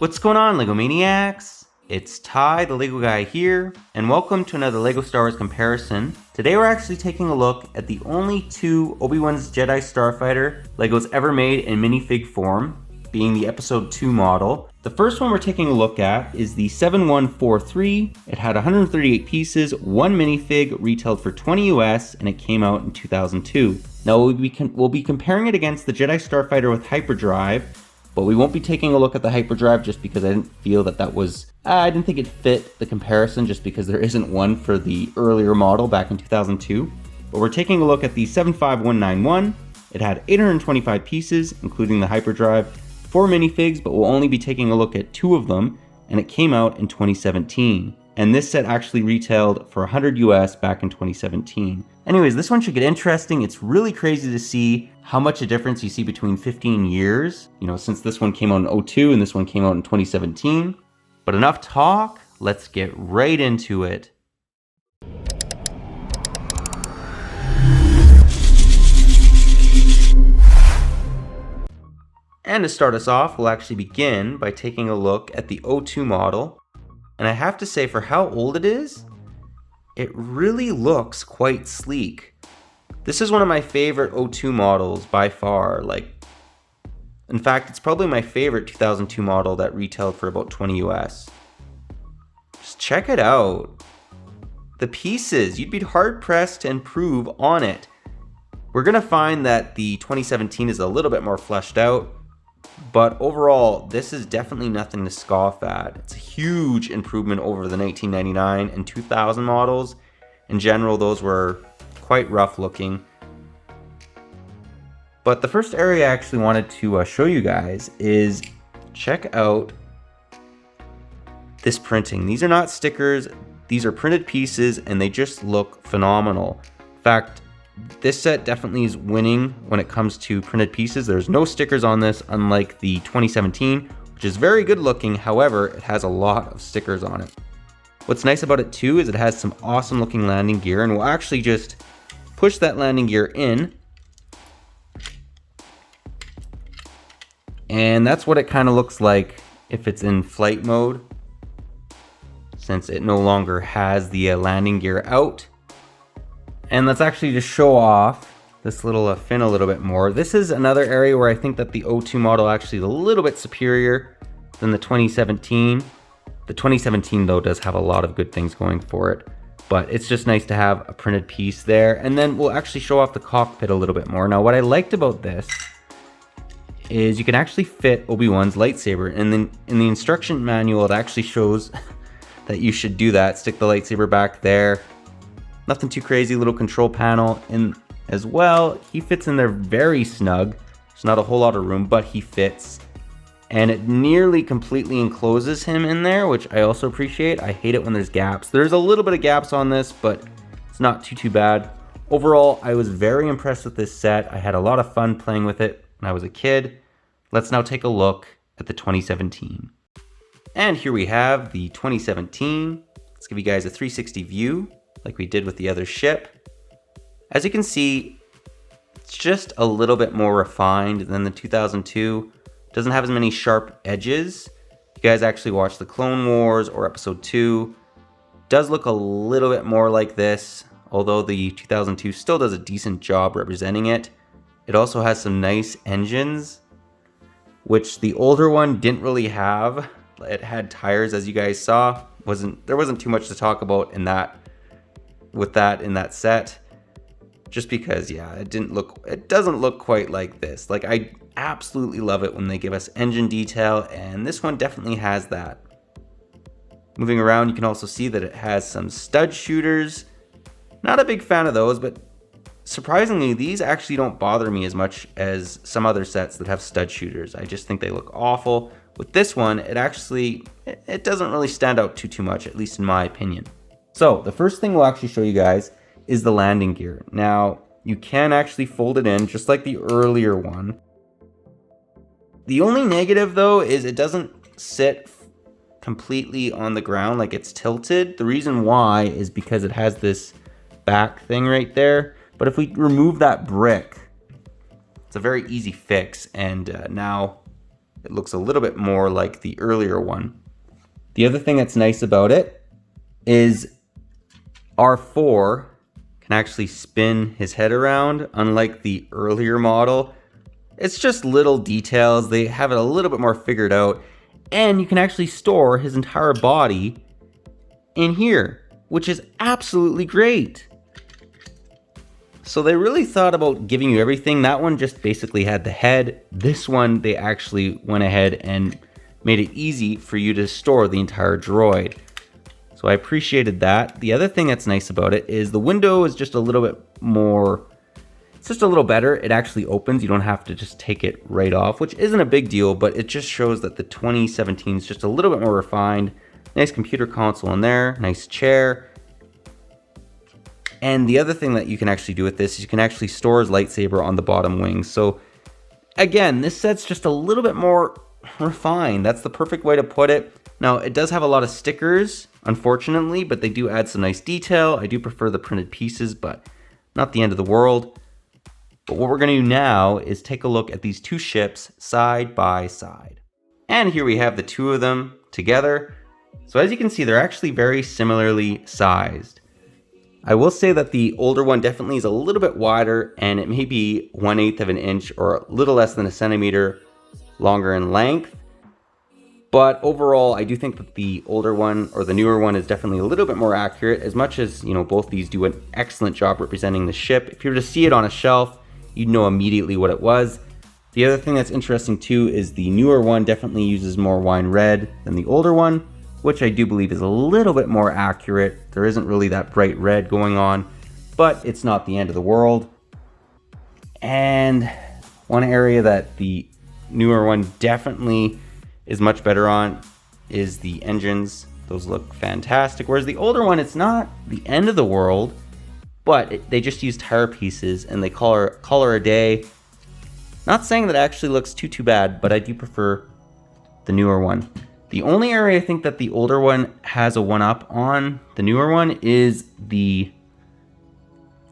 What's going on, Lego Maniacs? It's Ty, the Lego guy here, and welcome to another Lego Star Wars comparison. Today we're actually taking a look at the only two Obi-Wan's Jedi Starfighter Legos ever made in minifig form, being the Episode 2 model. The first one we're taking a look at is the 7143. It had 138 pieces, one minifig, retailed for $20 US, and it came out in 2002. Now we'll be comparing it against the Jedi Starfighter with hyperdrive, but we won't be taking a look at the hyperdrive just because I didn't feel that was, I didn't think it fit the comparison just because there isn't one for the earlier model back in 2002. But we're taking a look at the 75191. It had 825 pieces, including the hyperdrive, 4 minifigs, but we'll only be taking a look at 2 of them, and it came out in 2017. And this set actually retailed for $100 US back in 2017. Anyways, this one should get interesting. It's really crazy to see how much a difference you see between 15 years, since this one came out in 2002 and this one came out in 2017. But enough talk, let's get right into it. And to start us off, we'll actually begin by taking a look at the 2002 model. And I have to say, for how old it is, it really looks quite sleek. This is one of my favorite 2002 models by far. In fact, it's probably my favorite 2002 model that retailed for about $20 US. Just check it out. The pieces, you'd be hard pressed to improve on it. We're gonna find that the 2017 is a little bit more fleshed out, but overall, this is definitely nothing to scoff at. It's a huge improvement over the 1999 and 2000 models. In general, those were quite rough looking. But the first area I actually wanted to show you guys is check out this printing. These are not stickers, these are printed pieces, and they just look phenomenal. In fact, this set definitely is winning when it comes to printed pieces. There's no stickers on this, unlike the 2017, which is very good looking. However, it has a lot of stickers on it. What's nice about it too is it has some awesome looking landing gear, and we'll actually just push that landing gear in. And that's what it kind of looks like if it's in flight mode, since it no longer has the landing gear out. And let's actually just show off this little fin a little bit more. This is another area where I think that the 2002 model actually is a little bit superior than the 2017. The 2017 though does have a lot of good things going for it, but it's just nice to have a printed piece there. And then we'll actually show off the cockpit a little bit more. Now what I liked about this is you can actually fit Obi-Wan's lightsaber, and then in the instruction manual it actually shows that you should do that. Stick the lightsaber back there. Nothing too crazy, little control panel in as well. He fits in there very snug. There's not a whole lot of room, but he fits. And it nearly completely encloses him in there, which I also appreciate. I hate it when there's gaps. There's a little bit of gaps on this, but it's not too bad. Overall, I was very impressed with this set. I had a lot of fun playing with it when I was a kid. Let's now take a look at the 2017. And here we have the 2017. Let's give you guys a 360 view, like we did with the other ship. As you can see, it's just a little bit more refined than the 2002. Doesn't have as many sharp edges. If you guys actually watch the Clone Wars or Episode 2, does look a little bit more like this, although the 2002 still does a decent job representing it. It also has some nice engines, which the older one didn't really have. It had tires, as you guys saw. There wasn't too much to talk about in that set, just because it doesn't look quite like this. I absolutely love it when they give us engine detail, and this one definitely has that. Moving around, you can also see that it has some stud shooters. Not a big fan of those, but surprisingly these actually don't bother me as much as some other sets that have stud shooters. I just think they look awful. With this one, it doesn't really stand out too much, at least in my opinion. So the first thing we'll actually show you guys is the landing gear. Now, you can actually fold it in just like the earlier one. The only negative though is it doesn't sit completely on the ground, like it's tilted. The reason why is because it has this back thing right there. But if we remove that brick, it's a very easy fix, and now it looks a little bit more like the earlier one. The other thing that's nice about it is R4 can actually spin his head around, unlike the earlier model. It's just little details. They have it a little bit more figured out, and you can actually store his entire body in here, which is absolutely great. So they really thought about giving you everything. That one just basically had the head. This one, they actually went ahead and made it easy for you to store the entire droid. So I appreciated that. The other thing that's nice about it is the window is just a little bit more, it's just a little better. It actually opens. You don't have to just take it right off, which isn't a big deal, but it just shows that the 2017 is just a little bit more refined. Nice computer console in there, nice chair. And the other thing that you can actually do with this is you can actually store his lightsaber on the bottom wing. So again, this set's just a little bit more refined. That's the perfect way to put it. Now, it does have a lot of stickers, unfortunately, but they do add some nice detail. I do prefer the printed pieces, but not the end of the world. But what we're going to do now is take a look at these two ships side by side. And here we have the two of them together. So as you can see, they're actually very similarly sized. I will say that the older one definitely is a little bit wider, and it may be 1/8 of an inch or a little less than a centimeter longer in length. But overall, I do think that the older one or the newer one is definitely a little bit more accurate, as much as, you know, both these do an excellent job representing the ship. If you were to see it on a shelf, you'd know immediately what it was. The other thing that's interesting too is the newer one definitely uses more wine red than the older one, which I do believe is a little bit more accurate. There isn't really that bright red going on, but it's not the end of the world. And one area that the newer one definitely is much better on is the engines. Those look fantastic. Whereas the older one, it's not the end of the world, but they just use tire pieces and they call her a day. Not saying that it actually looks too bad, but I do prefer the newer one. The only area I think that the older one has a one-up on the newer one is the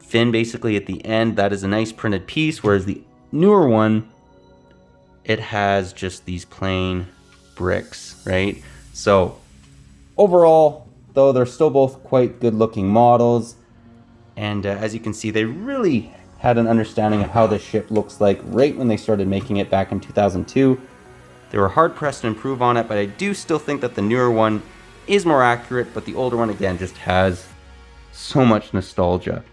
fin basically at the end. That is a nice printed piece, whereas the newer one, it has just these plain bricks, right? So overall, though, they're still both quite good looking models. And as you can see, they really had an understanding of how this ship looks like right when they started making it back in 2002. They were hard pressed to improve on it, but I do still think that the newer one is more accurate, but the older one, again, just has so much nostalgia.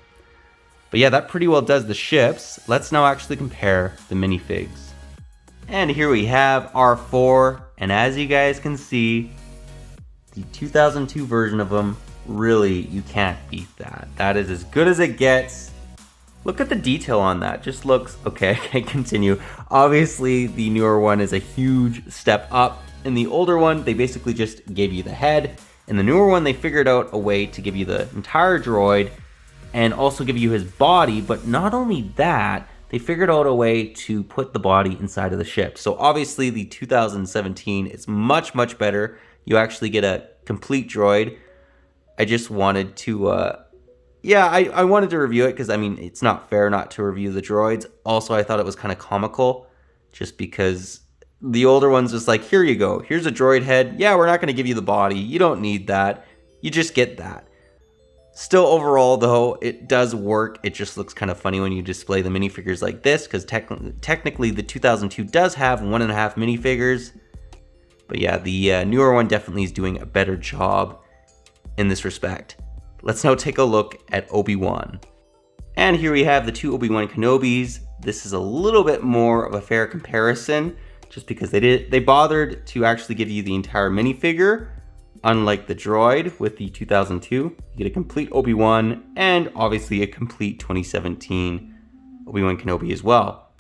But yeah, that pretty well does the ships. Let's now actually compare the minifigs. And here we have R4, and as you guys can see, the 2002 version of them, really, you can't beat that. That is as good as it gets. Look at the detail on that. Just looks, okay, I can continue. Obviously, the newer one is a huge step up. In the older one, they basically just gave you the head. In the newer one, they figured out a way to give you the entire droid and also give you his body. But not only that, they figured out a way to put the body inside of the ship. So obviously, the 2017 is much better. You actually get a complete droid. I just wanted to... I wanted to review it because, I mean, it's not fair not to review the droids. Also, I thought it was kind of comical just because the older one's just like, here you go. Here's a droid head. Yeah, we're not going to give you the body. You don't need that. You just get that. Still, overall, though, it does work. It just looks kind of funny when you display the minifigures like this because technically the 2002 does have 1.5 minifigures. But yeah, the newer one definitely is doing a better job in this respect. Let's now take a look at Obi-Wan. And here we have the two ObiWan Kenobis. This is a little bit more of a fair comparison, just because they bothered to actually give you the entire minifigure, unlike the droid with the 2002. You get a complete Obi-Wan and obviously a complete 2017 ObiWan Kenobi as well.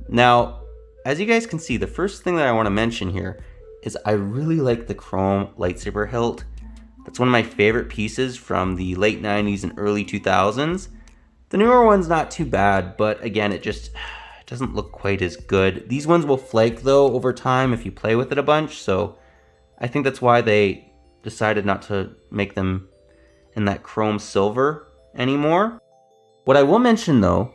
Now, as you guys can see, the first thing that I want to mention here is I really like the chrome lightsaber hilt. That's one of my favorite pieces from the late 90s and early 2000s. The newer one's not too bad, but again, it just doesn't look quite as good. These ones will flake though over time if you play with it a bunch, so I think that's why they decided not to make them in that chrome silver anymore. What I will mention though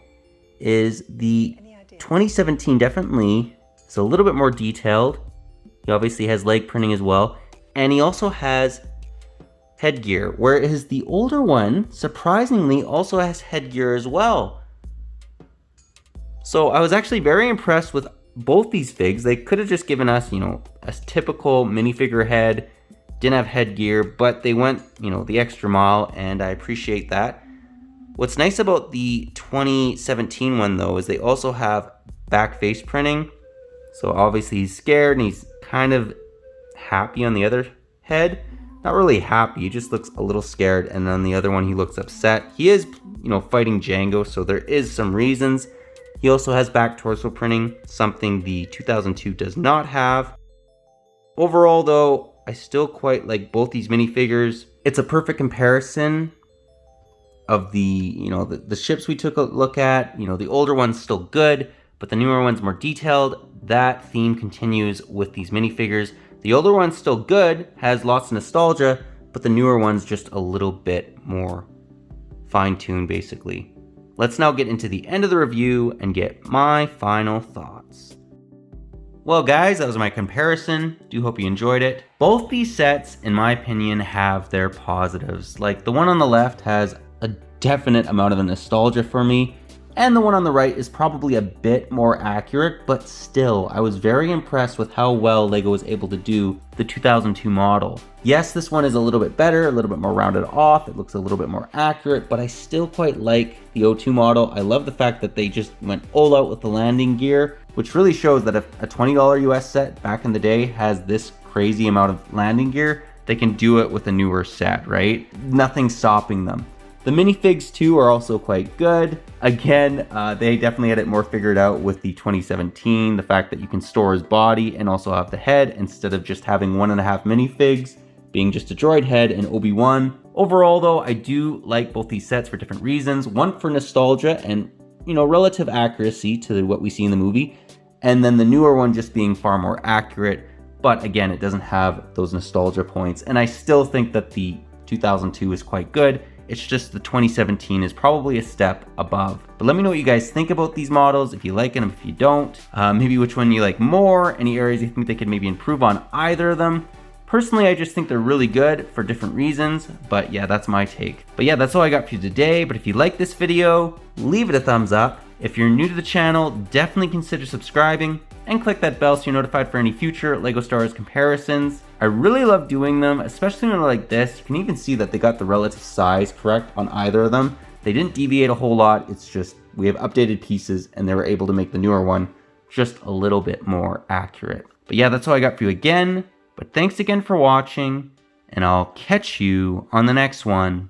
is the 2017 definitely is a little bit more detailed. He obviously has leg printing as well. And he also has headgear, whereas the older one, surprisingly, also has headgear as well. So I was actually very impressed with both these figs. They could have just given us, you know, a typical minifigure head, didn't have headgear, but they went, you know, the extra mile, and I appreciate that. What's nice about the 2017 one though is they also have back face printing. So obviously he's scared and he's kind of happy on the other head. Not really happy, he just looks a little scared, and on the other one he looks upset. He is, you know, fighting Django, so there is some reasons. He also has back torso printing, something the 2002 does not have. Overall though, I still quite like both these minifigures. It's a perfect comparison of the, you know, the ships we took a look at. You know, the older one's still good, but the newer one's more detailed. That theme continues with these minifigures. The older one's still good, has lots of nostalgia, but the newer one's just a little bit more fine-tuned, basically. Let's now get into the end of the review and get my final thoughts. Well guys, that was my comparison. Do hope you enjoyed it. Both these sets, in my opinion, have their positives. Like the one on the left has a definite amount of nostalgia for me, and the one on the right is probably a bit more accurate, but still, I was very impressed with how well Lego was able to do the 2002 model. Yes, this one is a little bit better, a little bit more rounded off, it looks a little bit more accurate, but I still quite like the 02 model. I love the fact that they just went all out with the landing gear, which really shows that if a $20 US set back in the day has this crazy amount of landing gear, they can do it with a newer set, right? Nothing's stopping them. The minifigs too are also quite good. Again, they definitely had it more figured out with the 2017, the fact that you can store his body and also have the head instead of just having 1.5 minifigs, being just a droid head and Obi-Wan. Overall though, I do like both these sets for different reasons. One for nostalgia and, you know, relative accuracy to what we see in the movie, and then the newer one just being far more accurate, but again, it doesn't have those nostalgia points, and I still think that the 2002 is quite good. It's just the 2017 is probably a step above. But let me know what you guys think about these models, if you like them, if you don't. Maybe which one you like more, any areas you think they could maybe improve on either of them. Personally, I just think they're really good for different reasons, but yeah, that's my take. But yeah, that's all I got for you today. But if you like this video, leave it a thumbs up. If you're new to the channel, definitely consider subscribing and click that bell so you're notified for any future Lego Star Wars comparisons. I really love doing them, especially when they're like this. You can even see that they got the relative size correct on either of them. They didn't deviate a whole lot. It's just we have updated pieces and they were able to make the newer one just a little bit more accurate. But yeah, that's all I got for you again. But thanks again for watching, and I'll catch you on the next one.